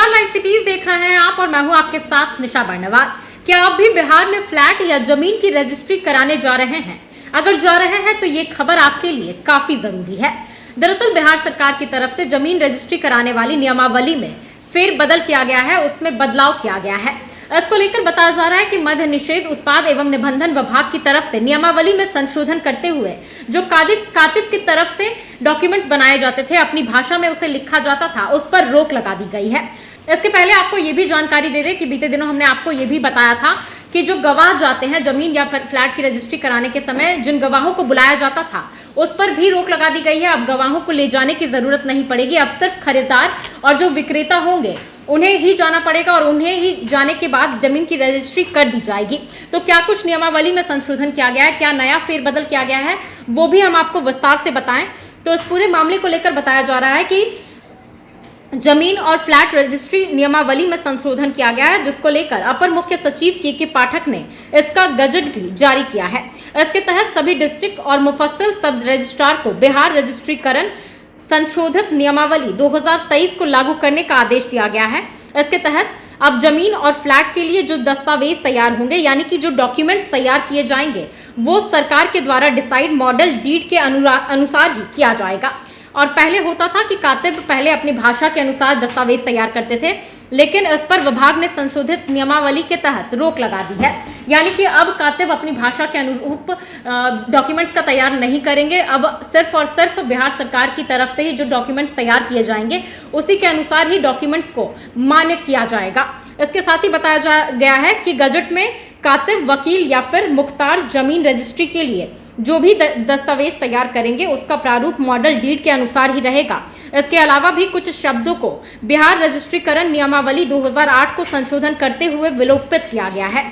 नमस्कार, live cities देख रहे हैं आप और मैं हूं आपके साथ निशा बर्नवाल। क्या आप भी बिहार में फ्लैट या जमीन की रजिस्ट्री कराने जा रहे हैं? अगर जा रहे हैं तो ये खबर आपके लिए काफी जरूरी है। दरअसल बिहार सरकार की तरफ से जमीन रजिस्ट्री कराने वाली नियमावली में फेरबदल किया गया है, उसमें बदलाव किया गया है। इसको लेकर बताया जा रहा है कि मद्य निषेध उत्पाद एवं निबंधन विभाग की तरफ से नियमावली में संशोधन करते हुए जो कातिब की तरफ से डॉक्यूमेंट्स बनाए जाते थे, अपनी भाषा में उसे लिखा जाता था, उस पर रोक लगा दी गई है। इसके पहले आपको ये भी जानकारी दे दें कि बीते दिनों हमने आपको ये भी बताया था कि जो गवाह जाते हैं जमीन या फ्लैट की रजिस्ट्री कराने के समय, जिन गवाहों को बुलाया जाता था उस पर भी रोक लगा दी गई है। अब गवाहों को ले जाने की जरूरत नहीं पड़ेगी। अब सिर्फ खरीदार और जो विक्रेता होंगे उन्हें ही जाना पड़ेगा और उन्हें ही जाने के बाद जमीन की रजिस्ट्री कर दी जाएगी। तो क्या कुछ नियमावली में संशोधन किया गया है, क्या नया फेरबदल किया गया है, वो भी हम आपको विस्तार से बताएं। तो इस पूरे मामले को लेकर बताया जा रहा है कि जमीन और फ्लैट रजिस्ट्री नियमावली में संशोधन किया गया है, जिसको लेकर अपर मुख्य सचिव के पाठक ने इसका गजट भी जारी किया है। इसके तहत सभी डिस्ट्रिक्ट और मुफस्सिल सब रजिस्ट्रार को बिहार रजिस्ट्रीकरण संशोधित नियमावली 2023 को लागू करने का आदेश दिया गया है। इसके तहत अब जमीन और फ्लैट के लिए जो दस्तावेज तैयार होंगे, यानी कि जो डॉक्यूमेंट्स तैयार किए जाएंगे, वो सरकार के द्वारा डिसाइड मॉडल डीड के अनुसार ही किया जाएगा। और पहले होता था कि कातिब पहले अपनी भाषा के अनुसार दस्तावेज तैयार करते थे, लेकिन इस पर विभाग ने संशोधित नियमावली के तहत रोक लगा दी है। यानी कि अब कातिब अपनी भाषा के अनुरूप डॉक्यूमेंट्स का तैयार नहीं करेंगे। अब सिर्फ और सिर्फ बिहार सरकार की तरफ से ही जो डॉक्यूमेंट्स तैयार किए जाएंगे उसी के अनुसार ही डॉक्यूमेंट्स को मान्य किया जाएगा। इसके साथ ही बताया गया है कि गजट में कातिब, वकील या फिर मुख्तार जमीन रजिस्ट्री के लिए जो भी दस्तावेज तैयार करेंगे उसका प्रारूप मॉडल डीड के अनुसार ही रहेगा। इसके अलावा भी कुछ शब्दों को बिहार रजिस्ट्रीकरण नियमावली 2008 को संशोधन करते हुए विलोपित किया गया है।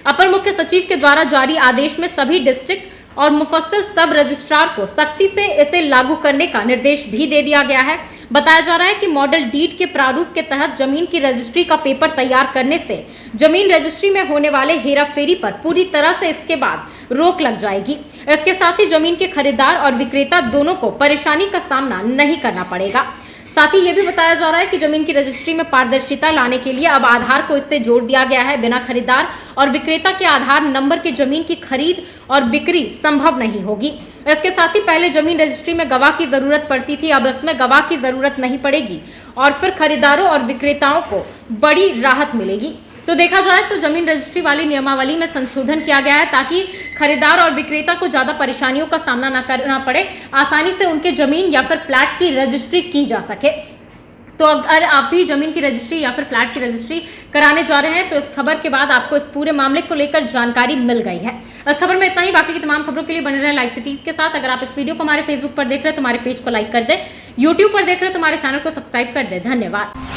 अपर मुख्य सचिव के द्वारा जारी आदेश में सभी डिस्ट्रिक्ट और मुफस्सिल सब रजिस्ट्रार को सख्ती से इसे लागू करने का निर्देश भी दे दिया गया है। बताया जा रहा है कि मॉडल डीड के प्रारूप के तहत जमीन की रजिस्ट्री का पेपर तैयार करने से जमीन रजिस्ट्री में होने वाले हेराफेरी पर पूरी तरह से इसके बाद रोक लग जाएगी। इसके साथ ही जमीन के खरीदार और विक्रेता दोनों को परेशानी का सामना नहीं करना पड़ेगा। साथ ही ये भी बताया जा रहा है कि जमीन की रजिस्ट्री में पारदर्शिता लाने के लिए अब आधार को इससे जोड़ दिया गया है। बिना खरीदार और विक्रेता के आधार नंबर के जमीन की खरीद और बिक्री संभव नहीं होगी। इसके साथ ही पहले जमीन रजिस्ट्री में गवाह की जरूरत पड़ती थी, अब इसमें गवाह की जरूरत नहीं पड़ेगी और फिर खरीदारों और विक्रेताओं को बड़ी राहत मिलेगी। तो देखा जाए तो जमीन रजिस्ट्री वाली नियमावली में संशोधन किया गया है ताकि खरीदार और विक्रेता को ज़्यादा परेशानियों का सामना न करना पड़े, आसानी से उनके जमीन या फिर फ्लैट की रजिस्ट्री की जा सके। तो अगर आप भी जमीन की रजिस्ट्री या फिर फ्लैट की रजिस्ट्री कराने जा रहे हैं तो इस खबर के बाद आपको इस पूरे मामले को लेकर जानकारी मिल गई है। इस खबर में इतना ही। बाकी की तमाम खबरों के लिए बने रहें लाइव सिटीज के साथ। अगर आप इस वीडियो को हमारे फेसबुक पर देख रहे हैं तो हमारे पेज को लाइक कर दें, यूट्यूब पर देख रहे हैं तो हमारे चैनल को सब्सक्राइब कर दें। धन्यवाद।